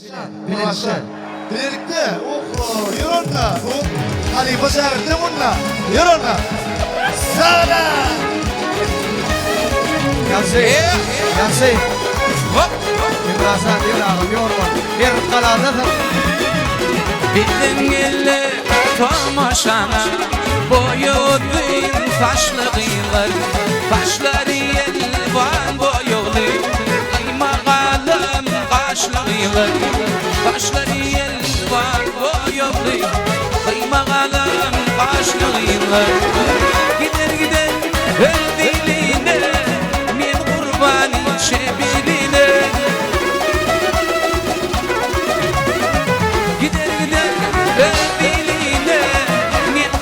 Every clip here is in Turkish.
Bilinçli. Birlikte. Yoruna. Halife şehirde bununla. Yoruna. Sağla. Yansı. Hop. İbrasa bir ağım yorma. Bir kaladadır. Bildim elle tomaşana boyudun taşlığılar Taşları elvan boyulu Kıymağalım kaşlığılar Taşları elvan boyulu Kıymağalım kaşlığılar Gider gider öldüğüne min kurbanın şebiline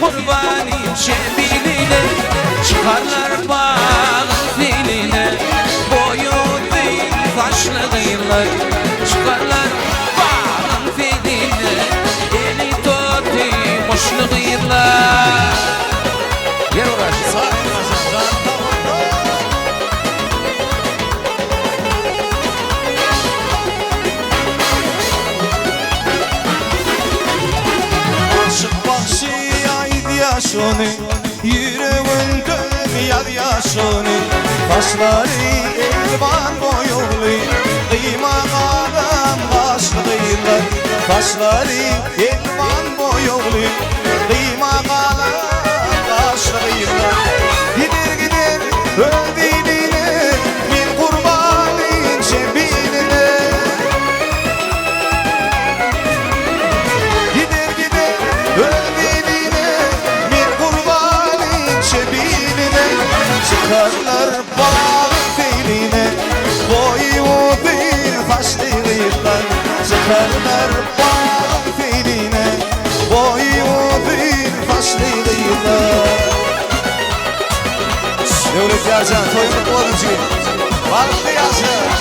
Kurbanın şebiline çıkarlar bağın filine boyu değil taşlığıylar çıkarlar bağın filine eli toti hoşluğıylar yer uğraşır yaşını yüreğinde yar yaşını Taşları elvan boyulu Kıymağalım kaşlığıyla Taşları elvan boyulu Kıymağalım kaşlığıyla Gider gider öldüğüne min kurbanın şebiline Gider gider öldüğüne çıkarlar bağ filine boyu bir taşlığıylar çıkarlar bağ filine boyu bir taşlığıylar Devlet Yarcan toyunu boğazı varlıklı yazı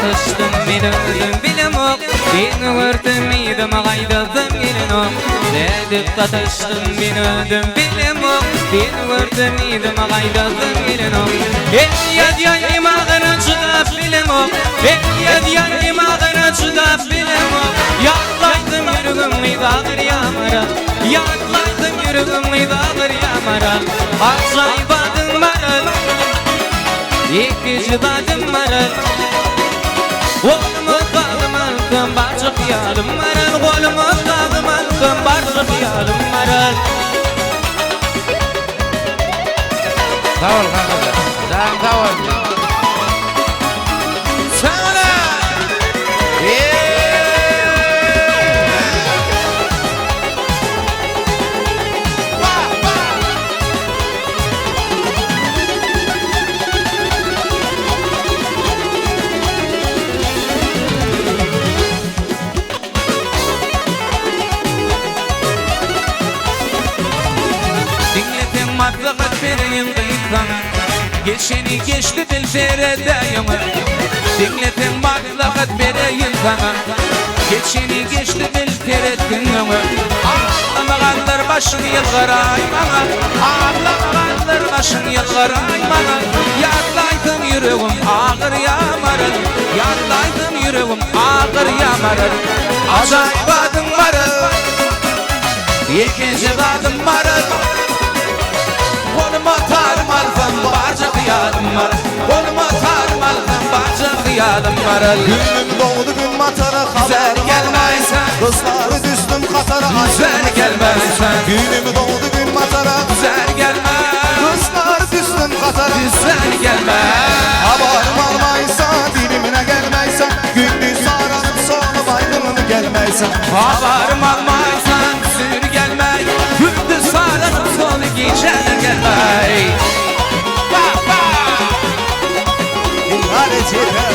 Tatıştım ben öldüm bilim o Beni vurdum yedim gaydadım gelin o Nedip tatıştım ben öldüm bilim o Beni vurdum yedim gaydadım gelin o El yad yan imağını çıdap bilim o El yad yan imağını çıdap bilim o Yatlaydım yürüğümü dağır yamara Yatlaydım yürüğümü dağır yamara Acayip adım var İki cıdadım var Kolumu dağdım aldım barcık yarım var Kolumu dağdım aldım barcık yarım var Sağ ol kanka sağ ol Sana Matlakat vereyim kıyıktan Geçeni geçti dil seyredeyimi Dinletin matlakat vereyim sana Geçeni geçti dil seyredeyimi Ağlamağanlar başın yılgaray bana Ağlamağanlar başın yılgaray bana Yarlaydım yüreğim ağır yamarır Yarlaydım yüreğim ağır yamarır Acayip adım varır İkinci adım varır Koluma tarım aldım barca kıyalım var Koluma tarım aldım barca kıyalım var Günüm doğdu gün matara haber gelmeysen Kızları düştüm katara Güzel gelmezsen Günüm doğdu gün matara Güzel gelmez Kızlar düştüm katara Güzel gelmez Haberim almaysa dilimine gelmeysen Gündüz aranıp sonra aydınını gelmeysen Haberim almaysan sür gelmey Gündüz aranıp sonra gece gelmey İhanet yeter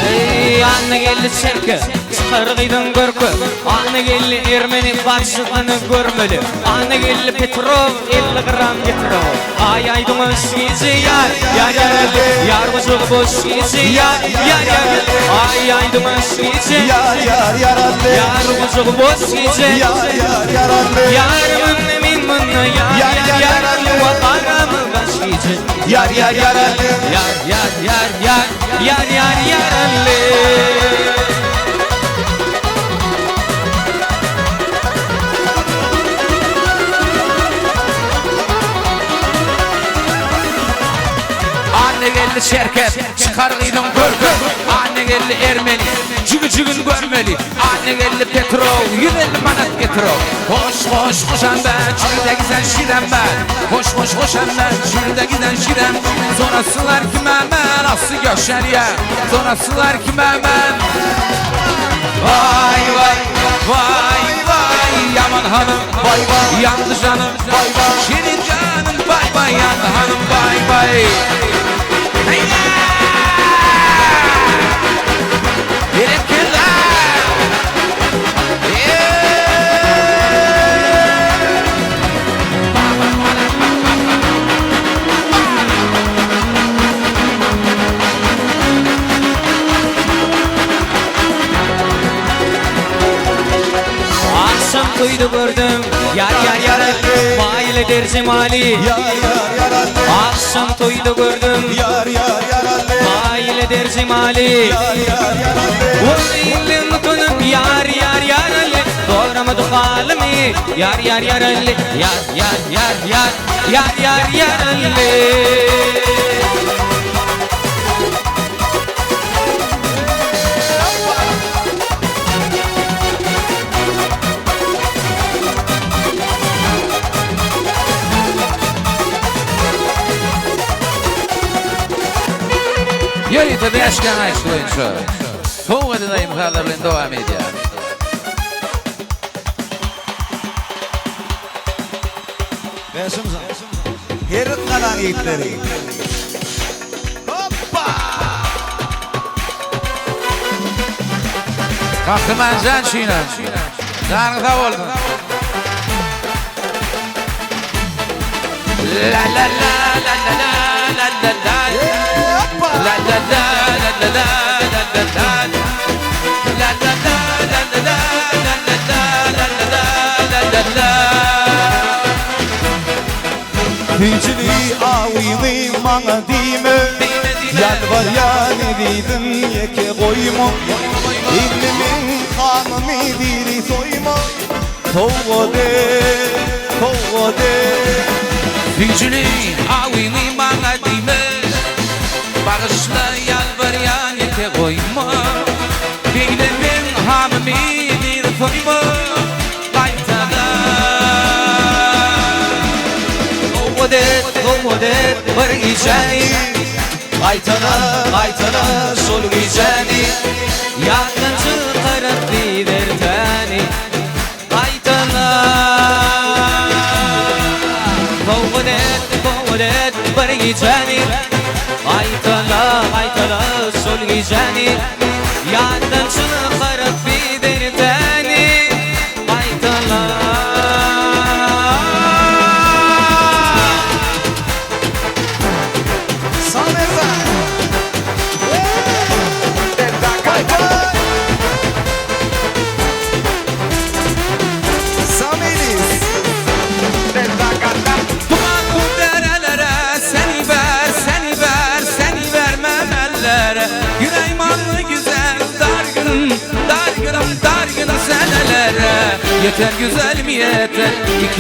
Ey anne geldi şarkı çıkargıydın görkü. Anı gelli Ermeni başçılığını görmeli. Anı gelli Petrov 50 gram getirov. Ay aydın özgeci yar yar yar. Yar bozuk boş geci yar yar yar. Ay aydın özgeci Yar yar yaralı yar bozuk boş geci Yar yar yaralı Yarımın emin bununla yar yar yar. Vatanımı baş geci Yar yar yaralı yar yar yar yar yar yar yaralı. Anne geldi şerket, çıkargıydın görkü. Anne geldi Ermeni, cügün görmeli. Anne geldi Petrov, 150 manat getirov. Hoş hoş koşan ben, çölde giden şirem ben. Hoş hoş koşan ben, çölde giden şirem. Sonrasılar kime ben, aslı göşer ya. Sonrasılar kime ben. Vay vay, vay vay, yaman hanım. Vay vay Yandı canım, Vay vay şirin canım. Vay vay, yandı hanım, vay vay. Akşam duydu gördüm yar yar yar. Maile dersim Ali Yar yar yaralı Akşam duydu gördüm Yar yar yaralı Maile dersim Ali Yar yar yaralı Vurayım mutunum yar yar yar Ali. Doğramadı halimi yar yar yar Ali. Yar yar yar yar yar yar yar Ali. Yörüte bir aşkan açtı oyuncu. Soğuk edinayım karlarla devam ediyor. Beşimiz her kalan yiğitleri Hoppa Kalktım ben sen çiğne. Zanıta oldun. La la la la la la la la la. Hoppa La la la la la la la la la. La la la la la la la la la la la la. Hicri avini mana dime Yalvar yani dedim yeke koyma İllimin kanımı diri soyma Toğu de Hicri avini bana dime. Bağışla yalvar yani te koyma. Bildiğimin hamimi bir soyma. Kaytala Komodet bargicani Aytana sol giceni Yakın çıkarıp bibertani Aytana Komodet bargicani Aytana sol gicani Yakın çıkarıp bibertani Aytana Sanırsa Samelis Duman bu derelere seni ver, seni ver, seni vermem ellere. Yüreğim anlı güzel, dargınım, dargınım, dargınım senelere. Yeter güzelim yeter,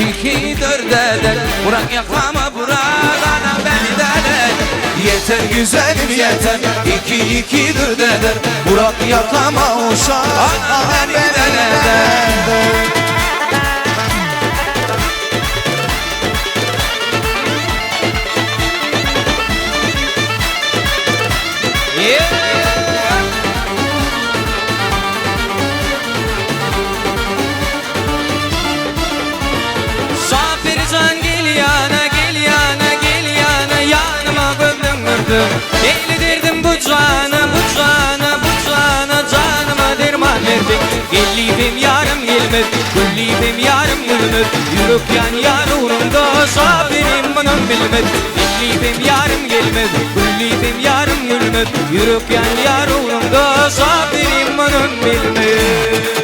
2 4 eder. Bırak yaklama bırak anam beni deler. Yeter güzelim yeter 2 4 eder Burak yakama uşak Ana beni deler. Şafircan gel yana gel yana gel yana yanıma gömdüm Eğlidirdim bu cana bu cana bu cana canıma derman verdin Güllibim yarım gelmez, güllibim yarım gülmez. Yürük yan yar uğrunda sabirim bunun bilmez. Güllibim yarım gelmez, güllibim yarım gülmez. Yürük yan yar uğrunda sabirim bunun bilmez.